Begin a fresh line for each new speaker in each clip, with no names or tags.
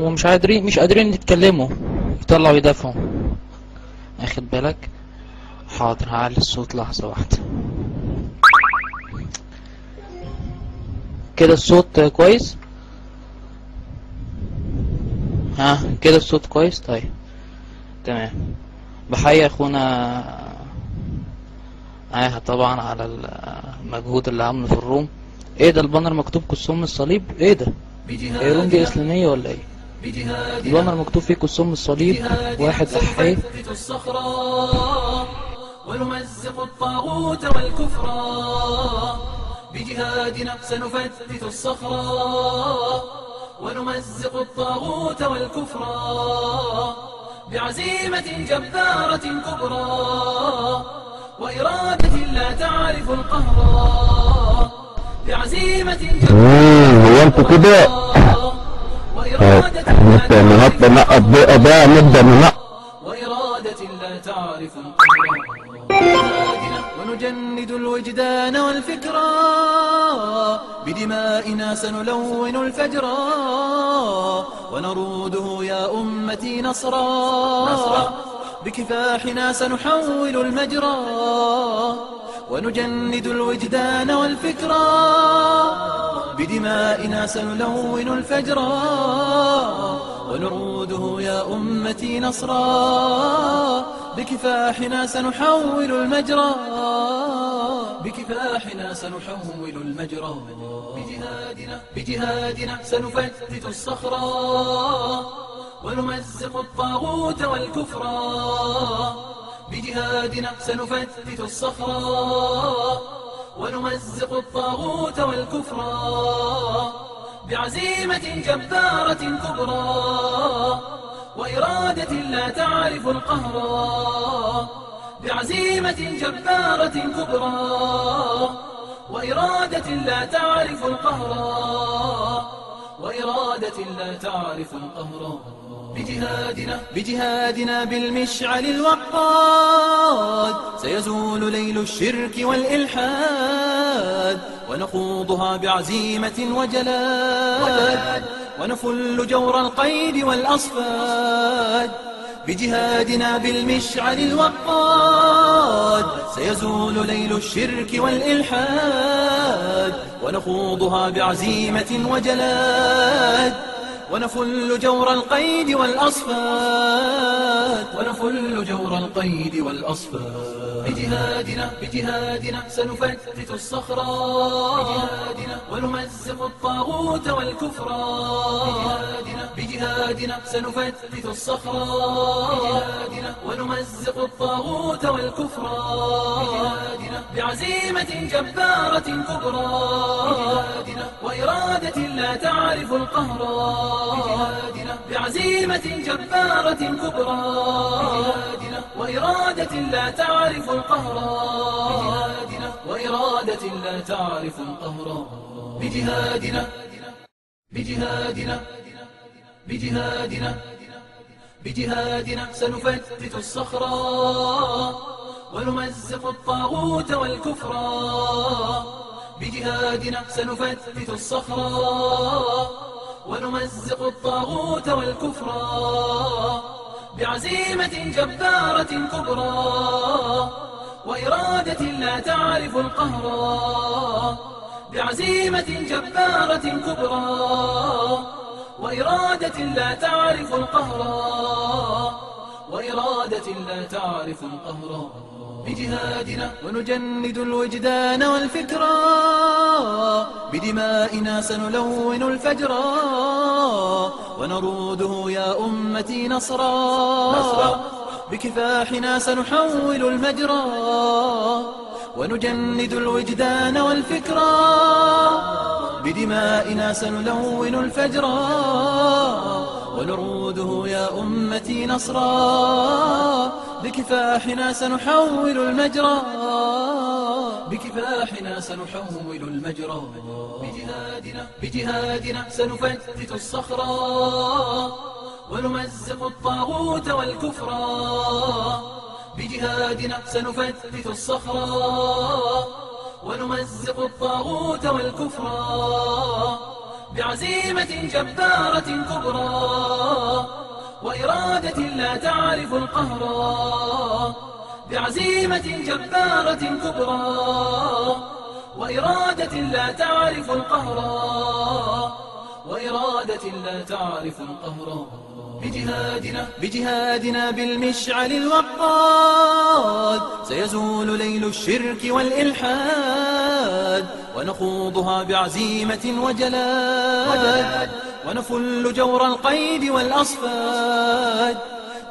ومش قادرين يتكلموا، يطلعوا يدافعوا. اخد بالك؟ حاضر، هعلي الصوت لحظة واحدة. كده الصوت كويس؟ ها كده الصوت كويس؟ طيب تمام. بحيي اخونا طبعا على المجهود اللي عمله في الروم. ايه ده البانر مكتوب كسوم الصليب؟ ايه ده؟ ايه روم دي اسلامية ولا ايه؟ البانر مكتوب فيه كسوم الصليب، واحد احيه.
ونمزق الطاغوت والكفر، بجهادنا سنفتت الصخرة، ونمزق الطاغوت والكفر، بعزيمة جبارة كبرى، وإرادة لا تعرف القهر، بعزيمة
هو انتوا كده نبدأ ننقط بقى نبدأ ننقط
وإرادة لا تعرف القهر، ونجند الوجدان والفكرة، بدمائنا سنلون الفجر، ونروده يا أمتي نصرا، بكفاحنا سنحول المجرى، ونجند الوجدان والفكرة، بدمائنا سنلون الفجر، ونروده يا أمتي نصرا، بكفاحنا سنحول المجرى، بكفاحنا سنحول المجرى، بجهادنا سنفتت الصخرة، ونمزق الطاغوت والكفر، بجهادنا سنفتت الصخرة، ونمزق الطاغوت والكفر، بعزيمة جبارة كبرى، وإرادة لا تعرف القهر، بعزيمة جبارة كبرى، وإرادة لا تعرف القهر، وإرادة لا تعرف القهر، بجهادنا بالمشعل الوقاد، سيزول ليل الشرك والإلحاد، ونخوضها بعزيمة وجلاد، ونفل جور القيد والأصفاد، بجهادنا بالمشعل الوقاد، سيزول ليل الشرك والإلحاد، ونخوضها بعزيمة وجلاد، ونفل جور القيد والأصفاد، ونفل جور القيد والأصفاد، بجهادنا سنفتت الصخرة، ونمزق الطاغوت والكفر، بجهادنا سنفتت الصخرة، ونمزق الطاغوت والكفر، بعزيمة جبارة كبرى، وإرادة لا تعرف القهر، بعزيمة جبارة كبرى، وإرادة لا تعرف القهر، وإرادة لا تعرف القهر، بجهادنا سنفتت الصخرة، ونمزق الطاغوت والكفر، بجهادنا سنفتت الصخرة، ونمزق الطاغوت والكفر، بعزيمة جبارة كبرى، وإرادة لا تعرف القهر، بعزيمة جبارة كبرى، وإرادة لا تعرف القهر، وإرادة لا تعرف القهر، ونجند الوجدان والفكرة، بدمائنا سنلون الفجر، ونروده يا أمتي نصرا، بكفاحنا سنحول المجرى، ونجند الوجدان والفكرة، بدمائنا سنلون الفجر، ونروده يا أمتي نصرا، بكفاحنا سنحول المجرى، بكفاحنا سنحول المجرى، بجهادنا سنفتت الصخرة، ونمزق الطاغوت والكفر، بجهادنا سنفتت الصخرة، ونمزق الطاغوت والكفر، بعزيمة جبارة كبرى وإرادة لا تعرف القهر، بعزيمة جبارة كبرى وإرادة لا تعرف القهر، وإرادة لا تعرف القهر. بجهادنا بالمشعل الوقاد سيزول ليل الشرك والإلحاد، ونخوضها بعزيمة وجلاد، ونفل جور القيد والأصفاد.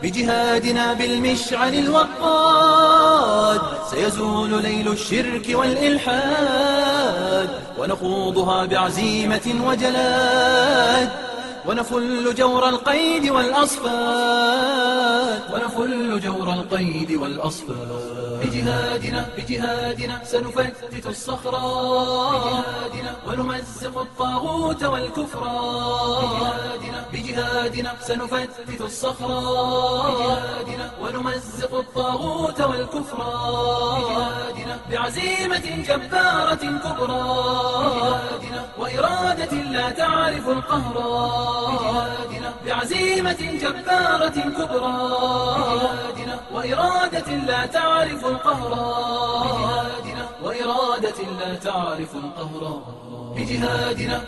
بجهادنا بالمشعل الوقاد سيزول ليل الشرك والإلحاد، ونخوضها بعزيمة وجلاد، ونفل جور القيد والأصفاد، ونفل جور القيد والأصفاد. بجهادنا سنفتت الصخرة، ونمزق الطاغوت والكفر. بجهادنا سنفتت الصخرة، ونمزق الطاغوت والكفر. بعزيمة جبارة كبرى وإرادة لا تعرف القهر، بعزيمة جبارة كبرى وإرادة لا تعرف القهر، وإرادة لا تعرف القهر. بجهادنا